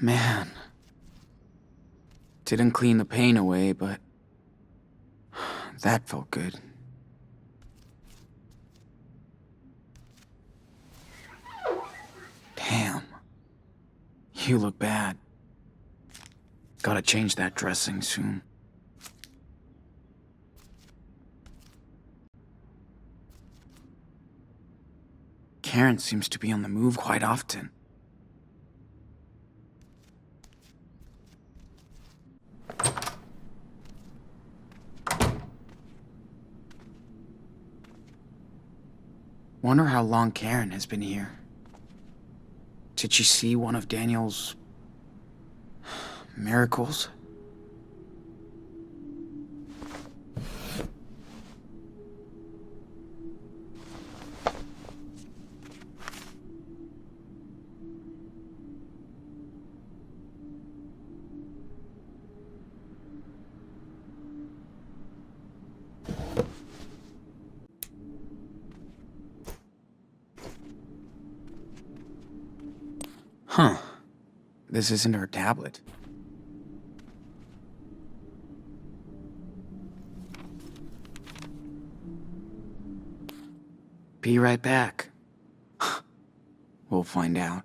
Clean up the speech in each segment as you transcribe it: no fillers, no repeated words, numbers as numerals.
Man. Didn't clean the pain away, but that felt good. Damn. You look bad. Gotta change that dressing soon. Karen seems to be on the move quite often. Wonder how long Karen has been here. Did she see one of Daniel's miracles? Huh. This isn't her tablet. Be right back. We'll find out.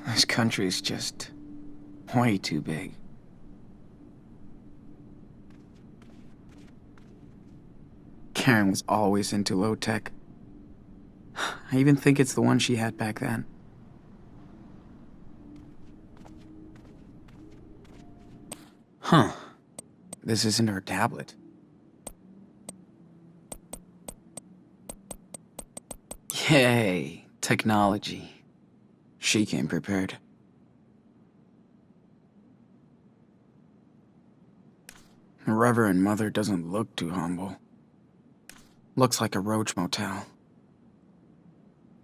This country's just way too big. Karen was always into low-tech. I even think it's the one she had back then. Huh. This isn't her tablet. Yay, technology. She came prepared. Reverend Mother doesn't look too humble. Looks like a roach motel.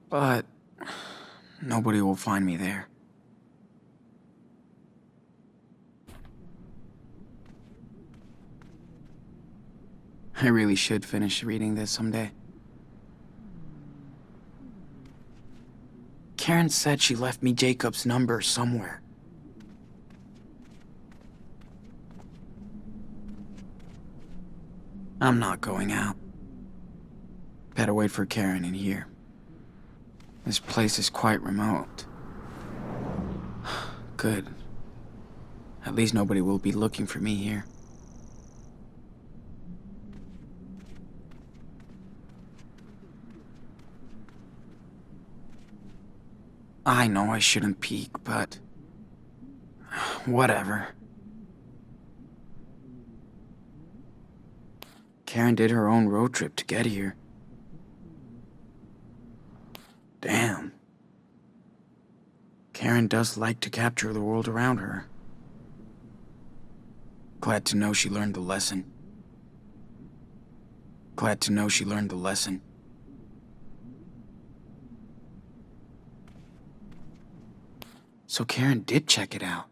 But nobody will find me there. I really should finish reading this someday. Karen said she left me Jacob's number somewhere. I'm not going out. Better wait for Karen in here. This place is quite remote. Good. At least nobody will be looking for me here. I know I shouldn't peek, but whatever. Karen did her own road trip to get here. Damn. Karen does like to capture the world around her. Glad to know she learned the lesson. Glad to know she learned the lesson. So Karen did check it out.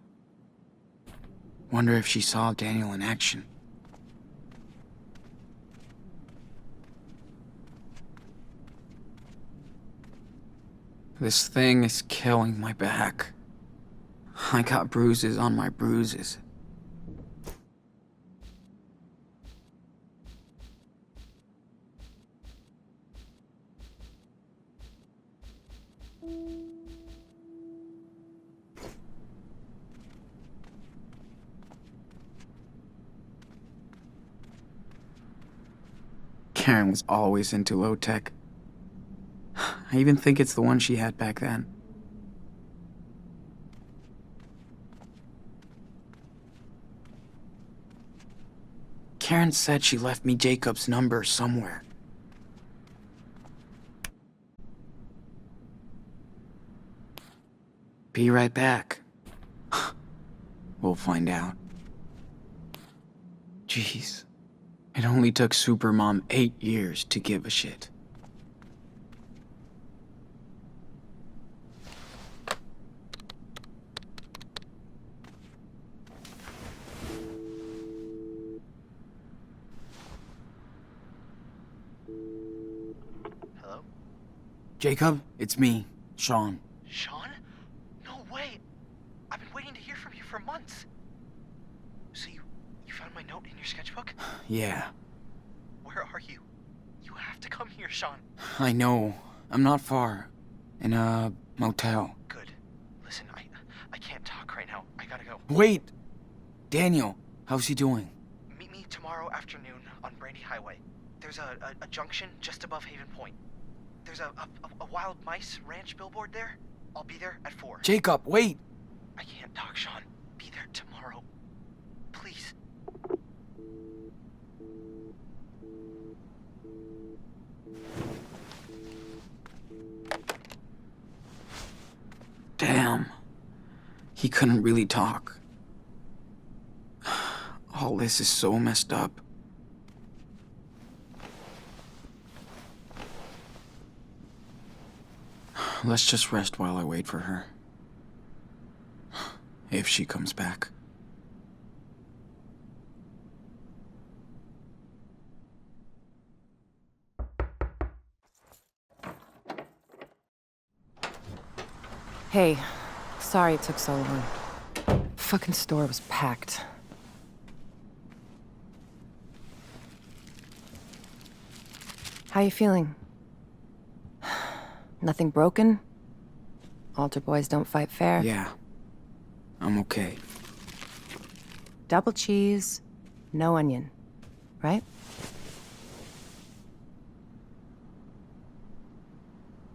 Wonder if she saw Daniel in action. This thing is killing my back. I got bruises on my bruises. Karen was always into low-tech. I even think it's the one she had back then. Karen said she left me Jacob's number somewhere. Be right back. We'll find out. Jeez. It only took Supermom 8 years to give a shit. Jacob, it's me, Sean. Sean? No way. I've been waiting to hear from you for months. So you found my note in your sketchbook? Yeah, Where are you? You have to come here, Sean. I know. I'm not far. In a motel. Good. Listen, I can't talk right now. I gotta go. Wait! Daniel, how's he doing? Meet me tomorrow afternoon on Brandy Highway. There's a junction just above Haven Point. There's a wild mice ranch billboard there. I'll be there at 4. Jacob, wait! I can't talk, Sean. Be there tomorrow. Please. Damn. He couldn't really talk. All this is so messed up. Let's just rest while I wait for her. If she comes back. Hey, sorry it took so long. Fucking store was packed. How you feeling? Nothing broken? Altar boys don't fight fair? Yeah. I'm okay. Double cheese, no onion, right?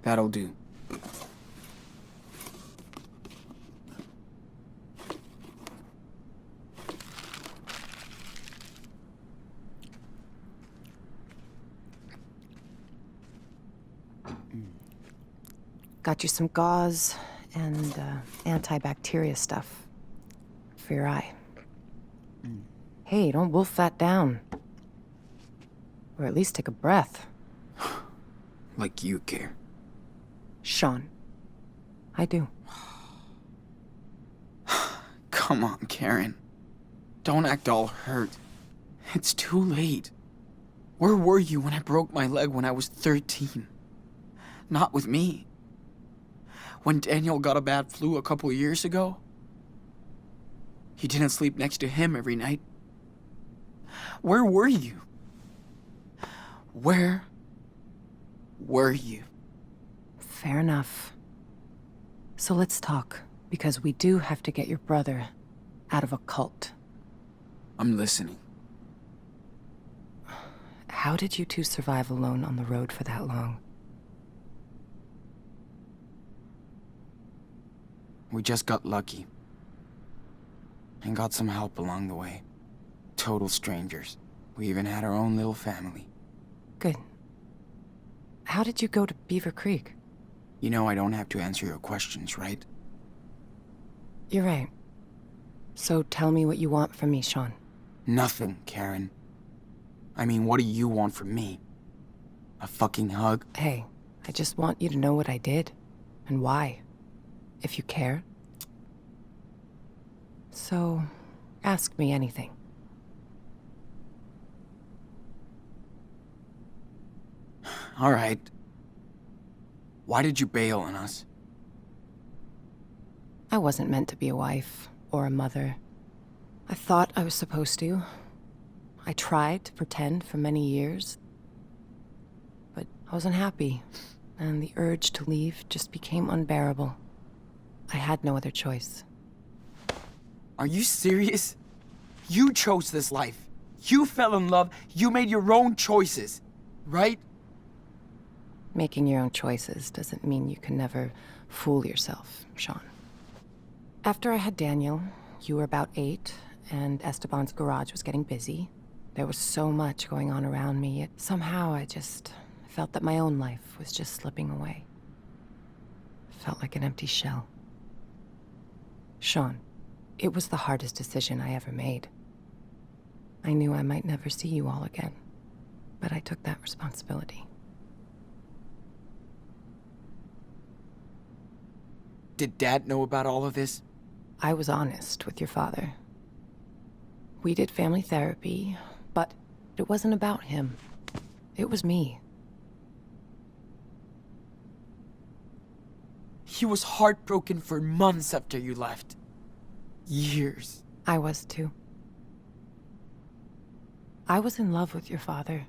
That'll do. Got you some gauze and antibacteria stuff for your eye. Hey, don't wolf that down. Or at least take a breath. Like you care. Sean, I do. Come on, Karen. Don't act all hurt. It's too late. Where were you when I broke my leg when I was 13? Not with me. When Daniel got a bad flu a couple years ago, you didn't sleep next to him every night. Where were you? Where were you? Fair enough. So let's talk, because we do have to get your brother out of a cult. I'm listening. How did you two survive alone on the road for that long? We just got lucky. And got some help along the way. Total strangers. We even had our own little family. Good. How did you go to Beaver Creek? You know I don't have to answer your questions, right? You're right. So tell me what you want from me, Sean. Nothing, Karen. I mean, what do you want from me? A fucking hug? Hey, I just want you to know what I did, and why, if you care. So, ask me anything. All right. Why did you bail on us? I wasn't meant to be a wife or a mother. I thought I was supposed to. I tried to pretend for many years. But I wasn't happy, and the urge to leave just became unbearable. I had no other choice. Are you serious? You chose this life. You fell in love. You made your own choices, right? Making your own choices doesn't mean you can never fool yourself, Sean. After I had Daniel, you were about 8, and Esteban's garage was getting busy. There was so much going on around me, yet somehow I just felt that my own life was just slipping away. Felt like an empty shell. Sean, it was the hardest decision I ever made. I knew I might never see you all again, but I took that responsibility. Did Dad know about all of this? I was honest with your father. We did family therapy, but it wasn't about him. It was me. He was heartbroken for months after you left. Years. I was too. I was in love with your father.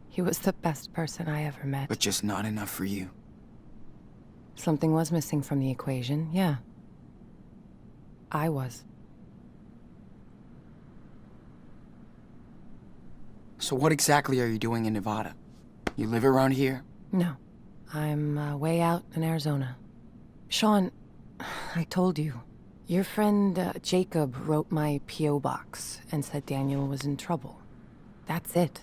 He was the best person I ever met. But just not enough for you. Something was missing from the equation, yeah. I was. So what exactly are you doing in Nevada? You live around here? No. I'm way out in Arizona. Sean, I told you. Your friend Jacob wrote my P.O. box and said Daniel was in trouble. That's it.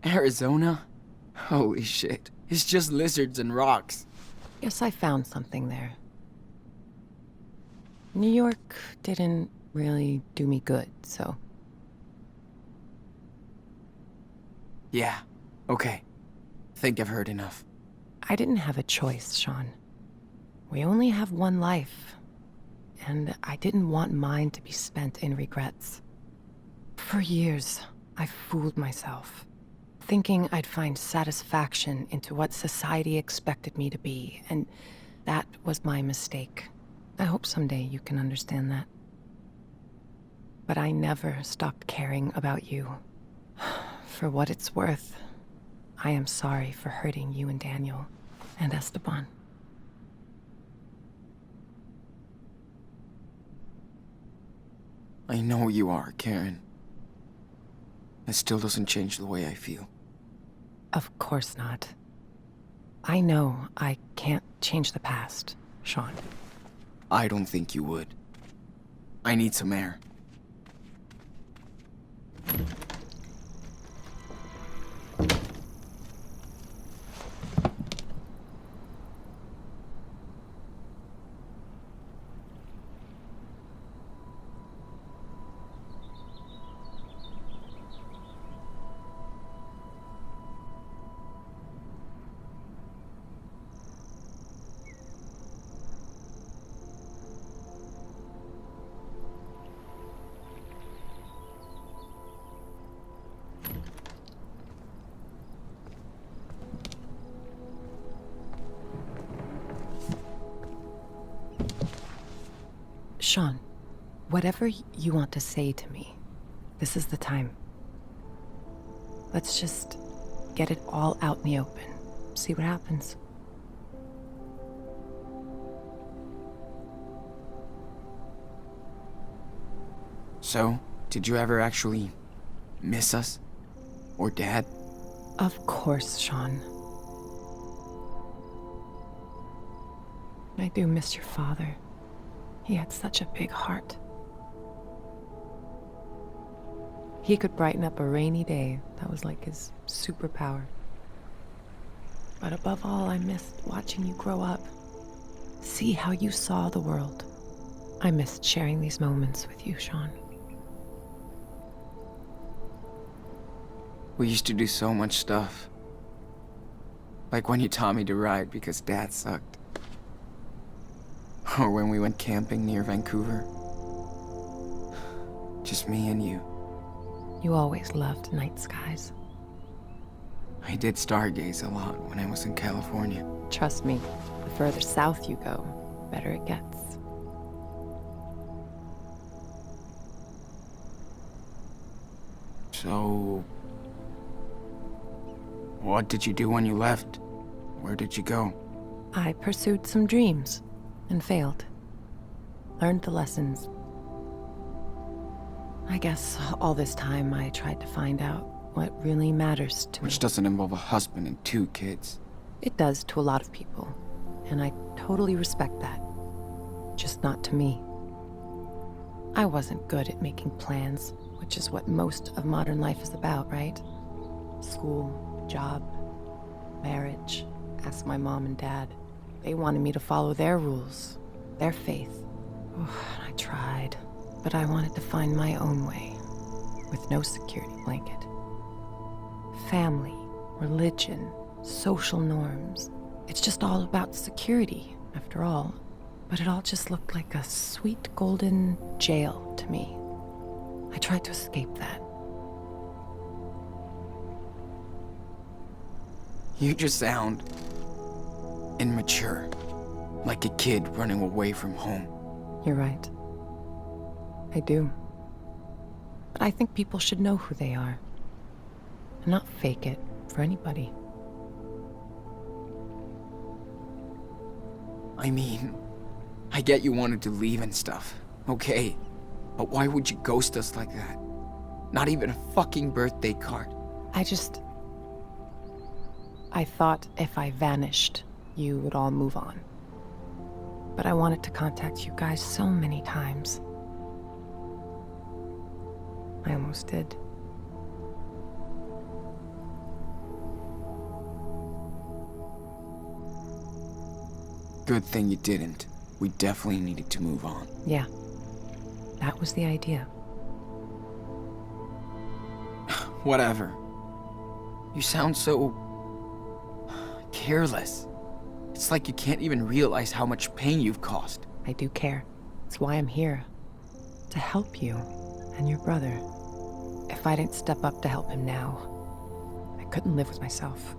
Arizona? Holy shit. It's just lizards and rocks. Guess I found something there. New York didn't really do me good, so... Yeah, okay. Think I've heard enough. I didn't have a choice, Sean. We only have one life, and I didn't want mine to be spent in regrets. For years, I fooled myself, thinking I'd find satisfaction into what society expected me to be, and that was my mistake. I hope someday you can understand that. But I never stopped caring about you. For what it's worth, I am sorry for hurting you and Daniel, and Esteban. I know you are, Karen. It still doesn't change the way I feel. Of course not. I know I can't change the past, Sean. I don't think you would. I need some air. Sean, whatever you want to say to me, this is the time. Let's just get it all out in the open. See what happens. So, did you ever actually miss us? Or Dad? Of course, Sean. I do miss your father. He had such a big heart. He could brighten up a rainy day. That was like his superpower. But above all, I missed watching you grow up. See how you saw the world. I missed sharing these moments with you, Sean. We used to do so much stuff. Like when you taught me to ride because Dad sucked. Or when we went camping near Vancouver. Just me and you. You always loved night skies. I did stargaze a lot when I was in California. Trust me, the further south you go, the better it gets. So... what did you do when you left? Where did you go? I pursued some dreams and failed. Learned the lessons. I guess all this time I tried to find out what really matters to me. Which doesn't involve a husband and 2 kids. It does to a lot of people, and I totally respect that. Just not to me. I wasn't good at making plans, which is what most of modern life is about, right? School, job, marriage. Ask my mom and dad. They wanted me to follow their rules, their faith. I tried, but I wanted to find my own way, with no security blanket. Family, religion, social norms. It's just all about security, after all. But it all just looked like a sweet golden jail to me. I tried to escape that. You just sound immature. Like a kid running away from home. You're right. I do. But I think people should know who they are. And not fake it for anybody. I mean, I get you wanted to leave and stuff. Okay. But why would you ghost us like that? Not even a fucking birthday card. I thought if I vanished, you would all move on. But I wanted to contact you guys so many times. I almost did. Good thing you didn't. We definitely needed to move on. Yeah. That was the idea. Whatever. You sound so... careless. It's like you can't even realize how much pain you've caused. I do care. It's why I'm here. To help you and your brother. If I didn't step up to help him now, I couldn't live with myself.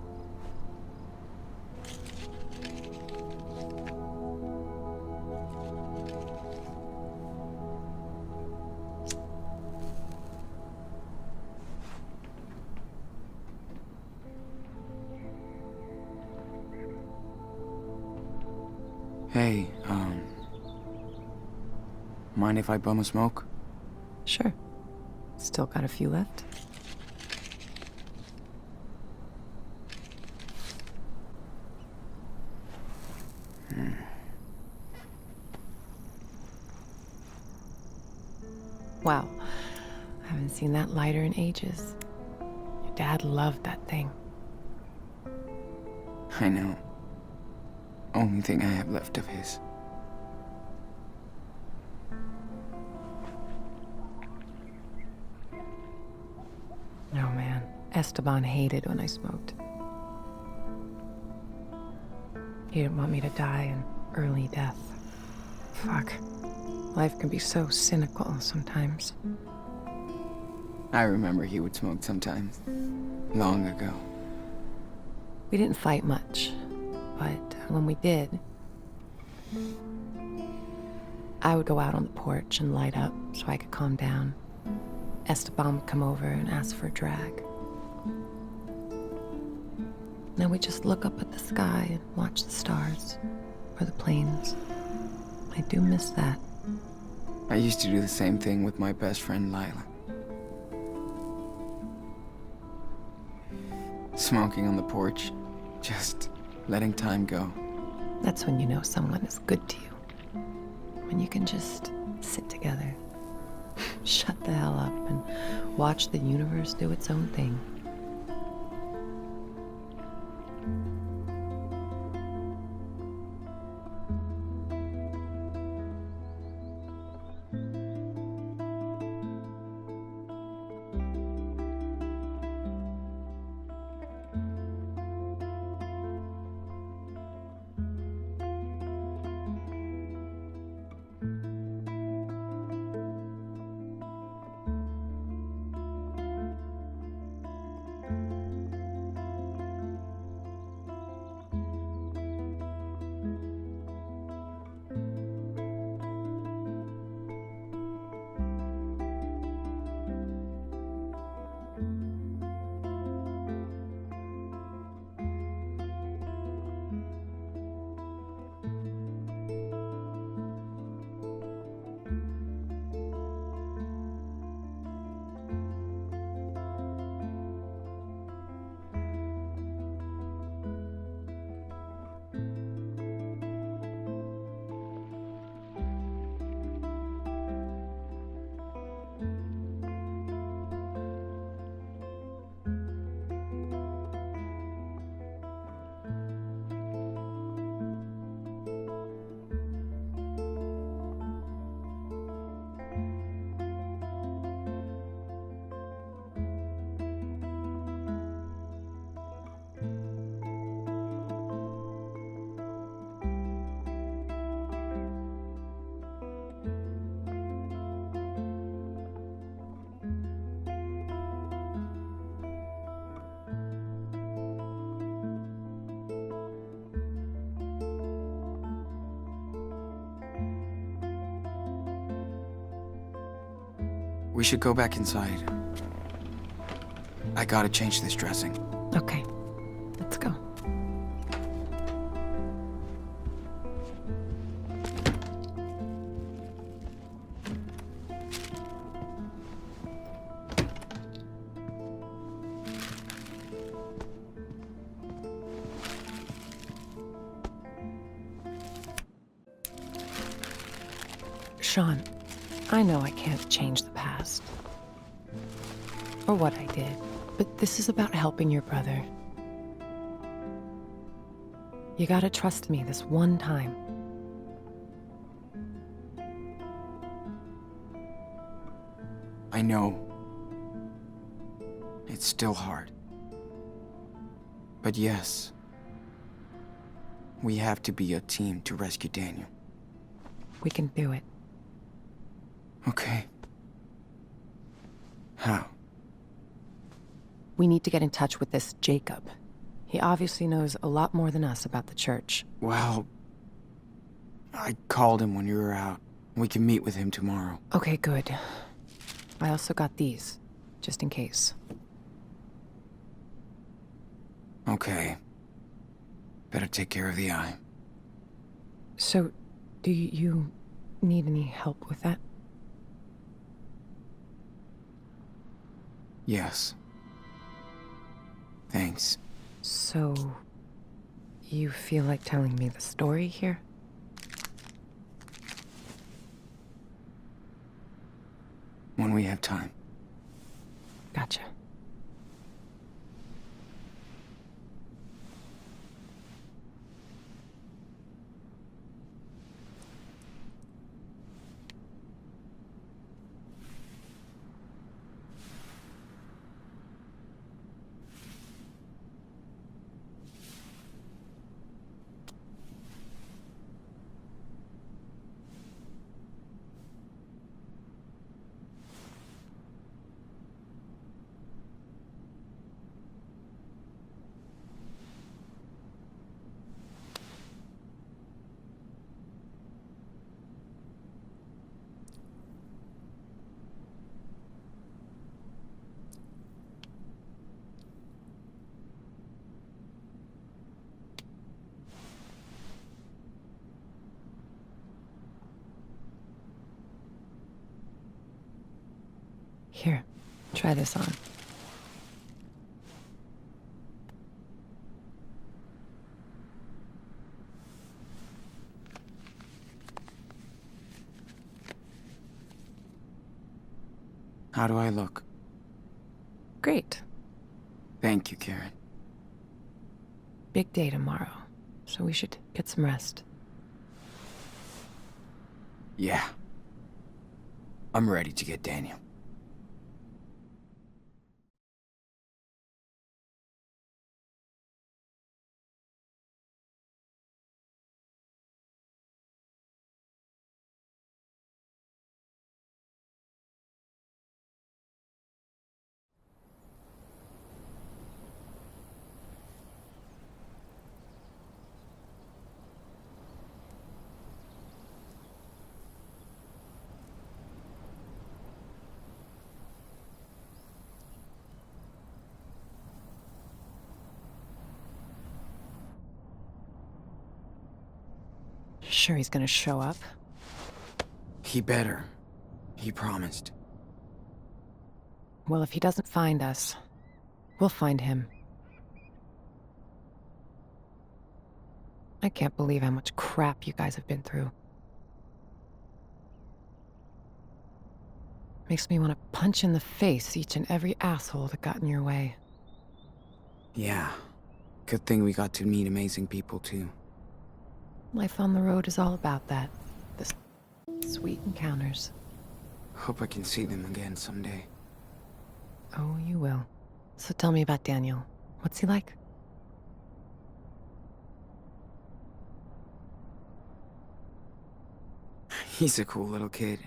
Hey, mind if I bum a smoke? Sure. Still got a few left. Wow. I haven't seen that lighter in ages. Your dad loved that thing. I know. Only thing I have left of his. Oh man, Esteban hated when I smoked. He didn't want me to die an early death. Fuck. Life can be so cynical sometimes. I remember he would smoke sometimes. Long ago. We didn't fight much, but when we did, I would go out on the porch and light up so I could calm down. Esteban would come over and ask for a drag. Then we'd just look up at the sky and watch the stars, or the planes. I do miss that. I used to do the same thing with my best friend Lila. Smoking on the porch, just letting time go. That's when you know someone is good to you. When you can just sit together, shut the hell up, and watch the universe do its own thing. We should go back inside. I gotta change this dressing. Okay, let's go. Sean, I know I can't change the past. Or what I did, but this is about helping your brother. You gotta trust me this one time. I know. It's still hard. But yes, we have to be a team to rescue Daniel. We can do it. Okay. How? We need to get in touch with this Jacob. He obviously knows a lot more than us about the church. Well, I called him when you were out. We can meet with him tomorrow. Okay, good. I also got these, just in case. Okay. Better take care of the eye. So, do you need any help with that? Yes. Thanks. So, you feel like telling me the story here? When we have time. Gotcha. Here, try this on. How do I look? Great. Thank you, Karen. Big day tomorrow, so we should get some rest. Yeah. I'm ready to get Daniel. Sure he's gonna show up? He better. He promised. Well, if he doesn't find us, we'll find him. I can't believe how much crap you guys have been through. Makes me want to punch in the face each and every asshole that got in your way. Yeah. Good thing we got to meet amazing people, too. Life on the road is all about that. The sweet encounters. Hope I can see them again someday. Oh, you will. So tell me about Daniel. What's he like? He's a cool little kid.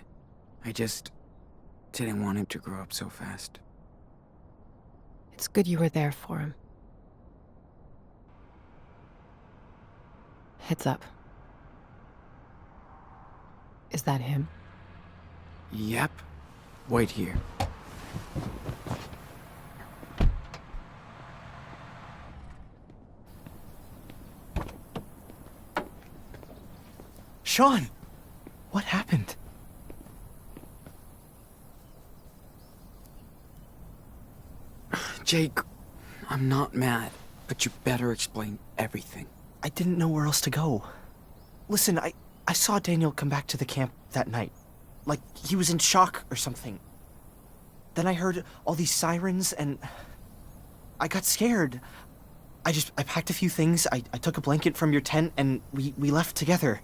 I just didn't want him to grow up so fast. It's good you were there for him. Heads up. Is that him? Yep. Wait here. Sean! What happened? Jake, I'm not mad, but you better explain everything. I didn't know where else to go. Listen, I saw Daniel come back to the camp that night. Like he was in shock or something. Then I heard all these sirens and I got scared. I packed a few things, I took a blanket from your tent and we left together.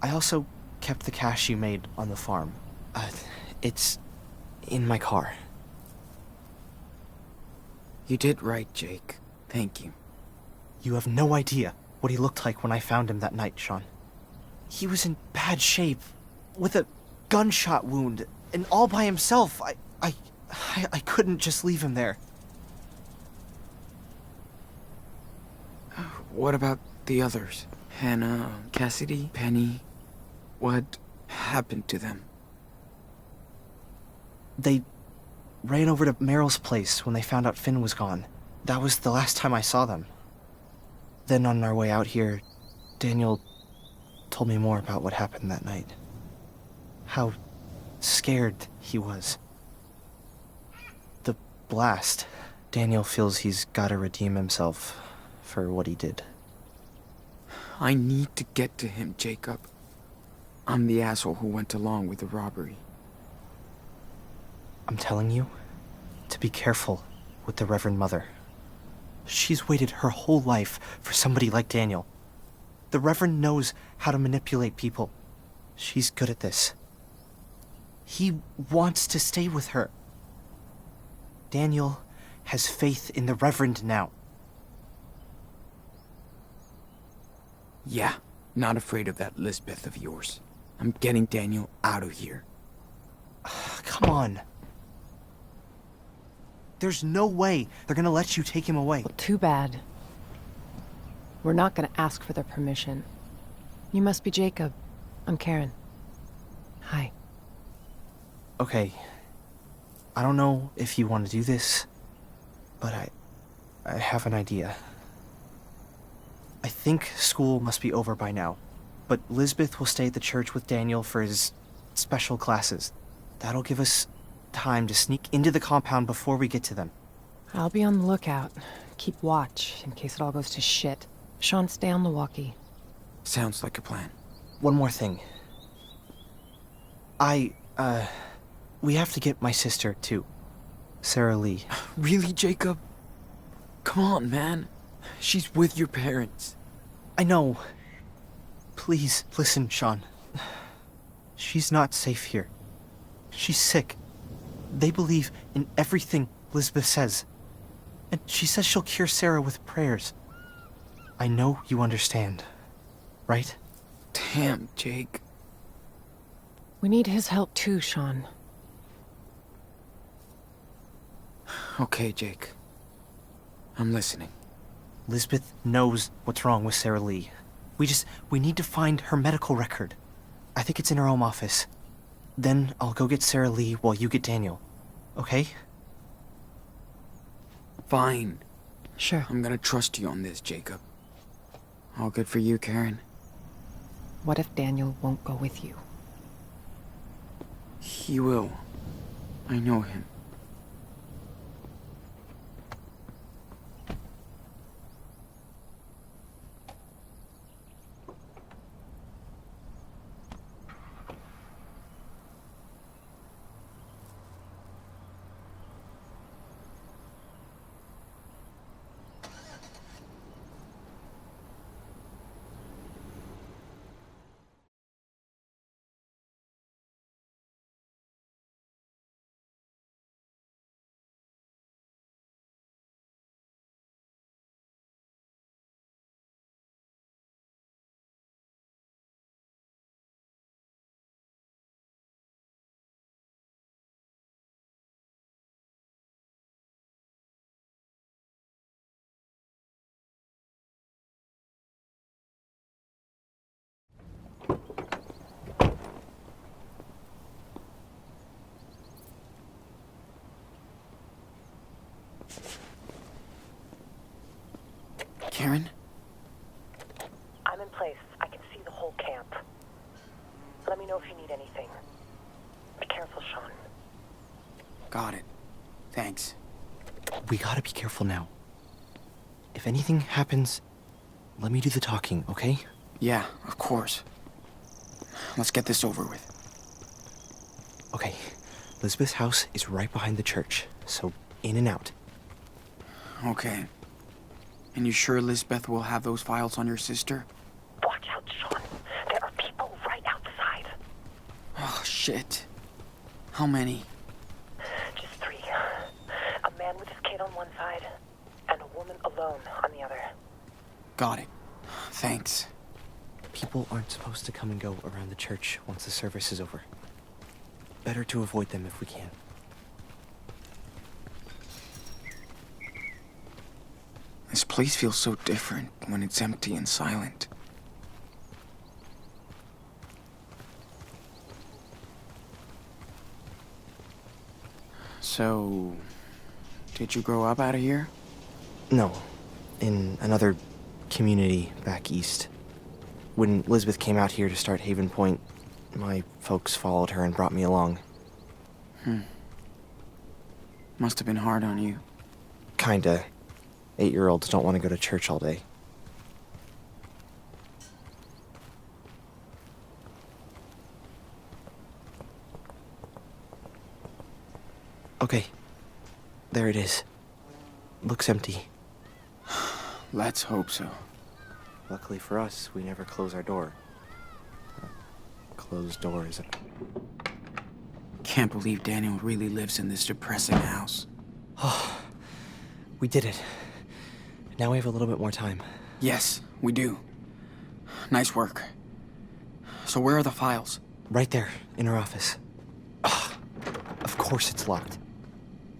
I also kept the cash you made on the farm. It's in my car. You did right, Jake. Thank you. You have no idea what he looked like when I found him that night, Sean. He was in bad shape, with a gunshot wound, and all by himself. I couldn't just leave him there. What about the others? Hannah, Cassidy, Penny? What happened to them? They ran over to Meryl's place when they found out Finn was gone. That was the last time I saw them. Then on our way out here, Daniel told me more about what happened that night. How scared he was. The blast. Daniel feels he's gotta redeem himself for what he did. I need to get to him, Jacob. I'm the asshole who went along with the robbery. I'm telling you to be careful with the Reverend Mother. She's waited her whole life for somebody like Daniel. The Reverend knows how to manipulate people. She's good at this. He wants to stay with her. Daniel has faith in the Reverend now. Yeah, not afraid of that Lisbeth of yours. I'm getting Daniel out of here. Come on. There's no way they're gonna let you take him away. Well, too bad. We're not gonna ask for their permission. You must be Jacob. I'm Karen. Hi. Okay. I don't know if you want to do this, but I have an idea. I think school must be over by now, but Lisbeth will stay at the church with Daniel for his special classes. That'll give us time to sneak into the compound before we get to them. I'll be on the lookout. Keep watch in case it all goes to shit. Sean, stay on the walkie. Sounds like a plan. One more thing. We have to get my sister, too. Sarah Lee. Really, Jacob? Come on, man. She's with your parents. I know. Please, listen, Sean. She's not safe here. She's sick. They believe in everything Lisbeth says. And she says she'll cure Sarah with prayers. I know you understand, right? Damn, Jake. We need his help too, Sean. Okay, Jake. I'm listening. Lisbeth knows what's wrong with Sarah Lee. We need to find her medical record. I think it's in her home office. Then I'll go get Sarah Lee while you get Daniel. Okay? Fine. Sure. I'm gonna trust you on this, Jacob. All good for you, Karen? What if Daniel won't go with you? He will. I know him. Karen? I'm in place. I can see the whole camp. Let me know if you need anything. Be careful, Sean. Got it. Thanks. We gotta be careful now. If anything happens, let me do the talking, okay? Yeah, of course. Let's get this over with. Okay, Lisbeth's house is right behind the church, so in and out. Okay. And you sure Lisbeth will have those files on your sister? Watch out, Sean. There are people right outside. Oh, shit. How many? Just 3. A man with his kid on one side, and a woman alone on the other. Got it. Thanks. People aren't supposed to come and go around the church once the service is over. Better to avoid them if we can. This place feels so different when it's empty and silent. So, did you grow up out of here? No, in another community back east. When Lisbeth came out here to start Haven Point, my folks followed her and brought me along. Must have been hard on you. Kinda. 8-year-olds don't want to go to church all day. Okay. There it is. Looks empty. Let's hope so. Luckily for us, we never close our door. Closed door is a... Can't believe Daniel really lives in this depressing house. We did it. Now we have a little bit more time. Yes, we do. Nice work. So where are the files? Right there, in her office. Ugh, of course it's locked.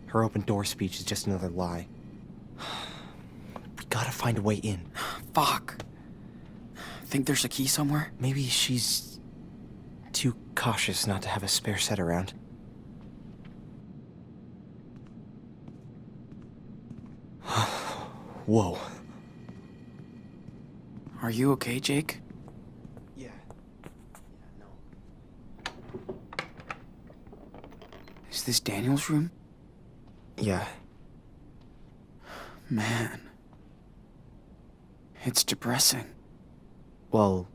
Her open door speech is just another lie. We gotta find a way in. Fuck. Think there's a key somewhere? Maybe she's too cautious not to have a spare set around. Whoa. Are you okay, Jake? Yeah. No. Is this Daniel's room? Yeah. Man. It's depressing. Well,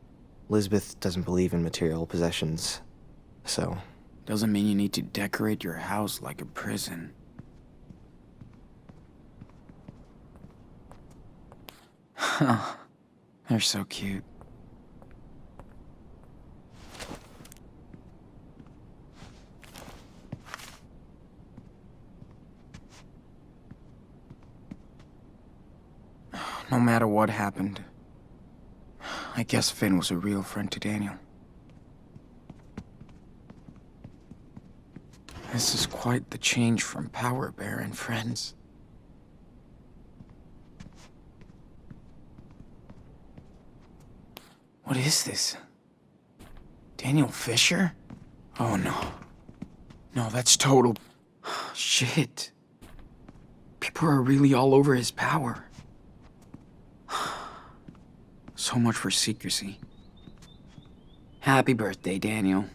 Lisbeth doesn't believe in material possessions, so... Doesn't mean you need to decorate your house like a prison. They're so cute. No matter what happened, I guess Finn was a real friend to Daniel. This is quite the change from Power Bear and friends. What is this? Daniel Fisher? Oh no. No, that's total... shit. People are really all over his power. So much for secrecy. Happy birthday, Daniel.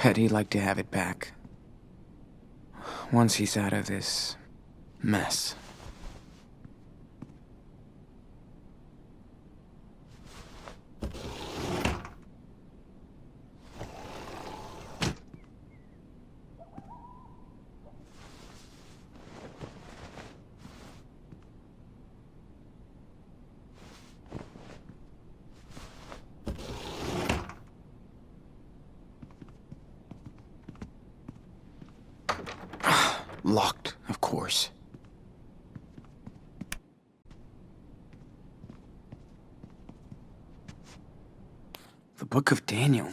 Bet he'd like to have it back. Once he's out of this mess. Locked, of course. The Book of Daniel.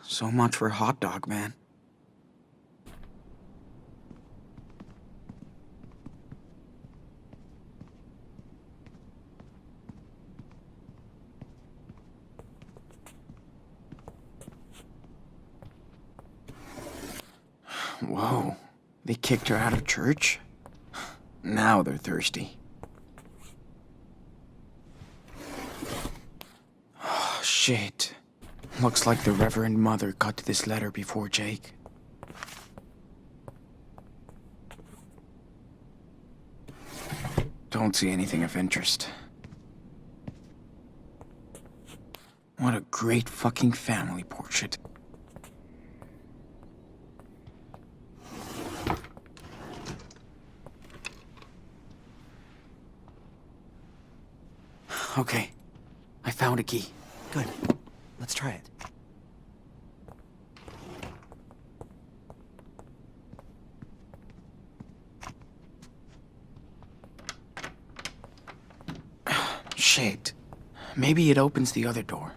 So much for Hot Dog Man. Whoa. They kicked her out of church? Now they're thirsty. Oh, shit. Looks like the Reverend Mother got to this letter before Jake. Don't see anything of interest. What a great fucking family portrait. Okay, I found a key. Good. Let's try it. Shit. Maybe it opens the other door.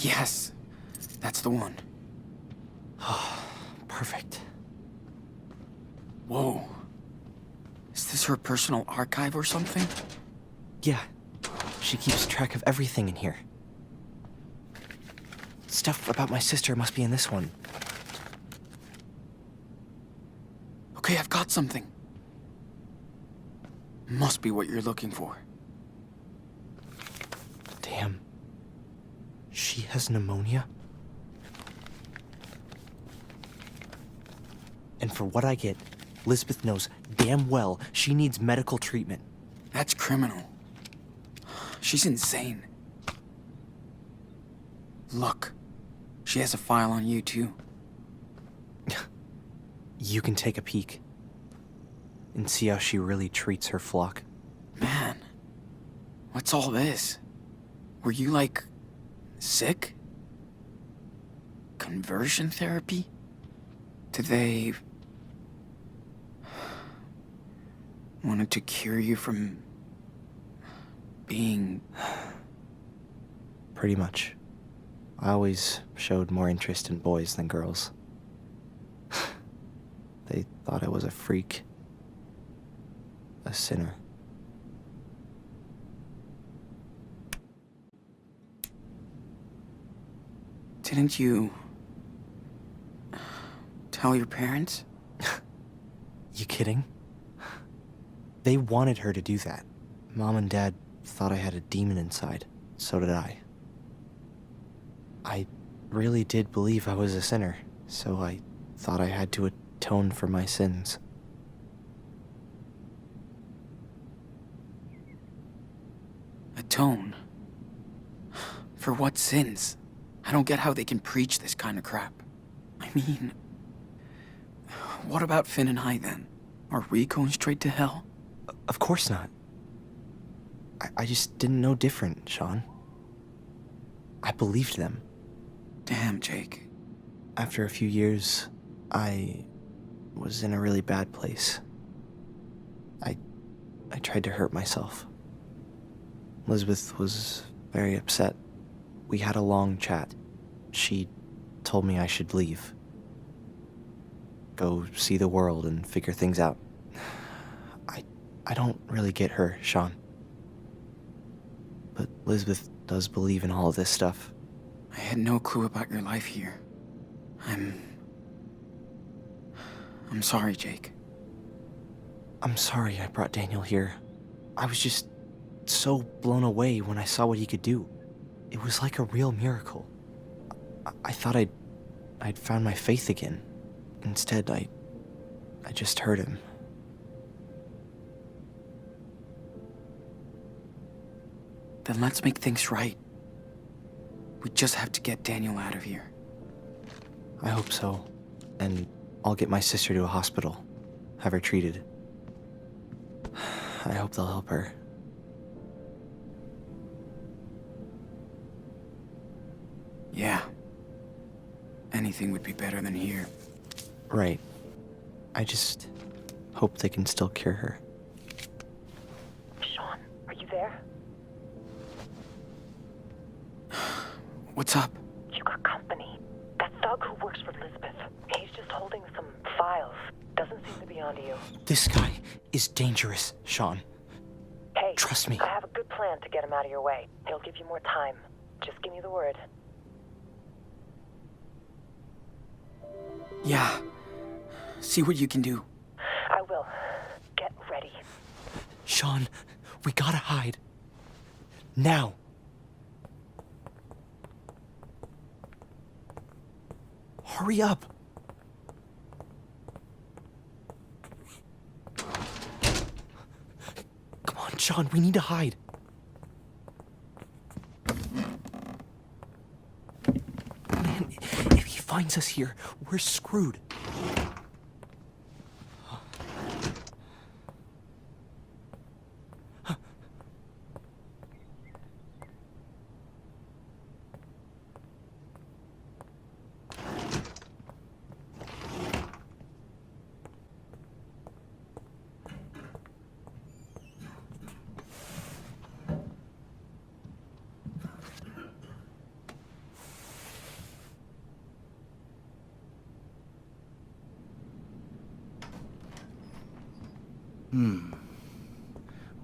Yes, that's the one. Perfect. Whoa. Is this her personal archive or something? Yeah. She keeps track of everything in here. Stuff about my sister must be in this one. Okay, I've got something. Must be what you're looking for. Damn. She has pneumonia? And for what I get, Lisbeth knows damn well she needs medical treatment. That's criminal. She's insane. Look, she has a file on you too. You can take a peek and see how she really treats her flock. Man, what's all this? Were you, like, sick? Conversion therapy? Did they... wanted to cure you from... being... Pretty much. I always showed more interest in boys than girls. They thought I was a freak. A sinner. Didn't you... tell your parents? You kidding? They wanted her to do that. Mom and Dad thought I had a demon inside. So did I. I really did believe I was a sinner, so I thought I had to atone for my sins. Atone? For what sins? I don't get how they can preach this kind of crap. I mean... what about Finn and I, then? Are we going straight to hell? Of course not. I just didn't know different, Sean. I believed them. Damn, Jake. After a few years, I was in a really bad place. I tried to hurt myself. Elizabeth was very upset. We had a long chat. She told me I should leave. Go see the world and figure things out. I don't really get her, Sean. But Elizabeth does believe in all of this stuff. I had no clue about your life here. I'm sorry, Jake. I'm sorry I brought Daniel here. I was just so blown away when I saw what he could do. It was like a real miracle. I thought I'd found my faith again. Instead, I just hurt him. Then let's make things right. We just have to get Daniel out of here. I hope so. And I'll get my sister to a hospital. Have her treated. I hope they'll help her. Yeah. Anything would be better than here. Right. I just hope they can still cure her. Sean, are you there? What's up? You got company. That thug who works files. Doesn't seem to be onto you. This guy is dangerous, Sean. Hey, Trust me. I have a good plan to get him out of your way. He'll give you more time. Just give me the word. Yeah. See what you can do. I will. Get ready. Sean, we gotta hide. Now. Hurry up. Come on, Sean, we need to hide. Man, if he finds us here, we're screwed.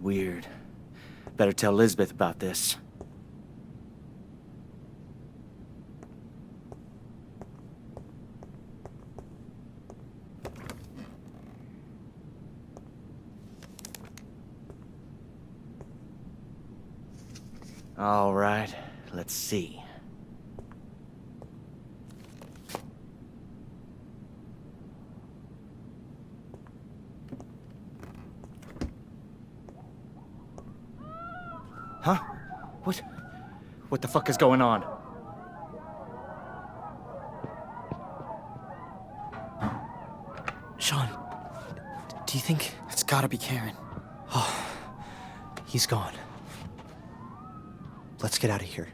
Weird. Better tell Elizabeth about this. All right, let's see. Huh? What the fuck is going on? Sean, do you think... It's gotta be Karen. He's gone. Let's get out of here.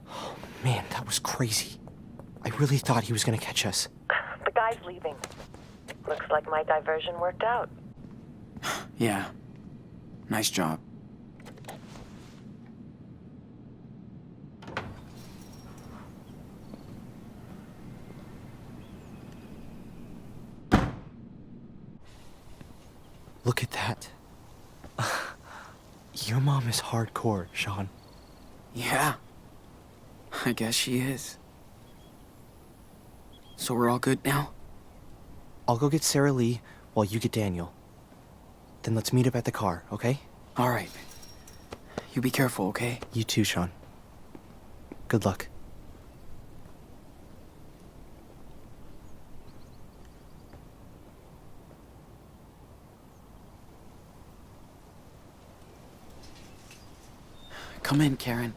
Oh, man, that was crazy. I really thought he was gonna catch us. The guy's leaving. Looks like my diversion worked out. Yeah. Nice job. Look at that. Your mom is hardcore, Sean. Yeah. I guess she is. So we're all good now? I'll go get Sarah Lee while you get Daniel. Then let's meet up at the car, okay? All right. You be careful, okay? You too, Sean. Good luck. Come in, Karen.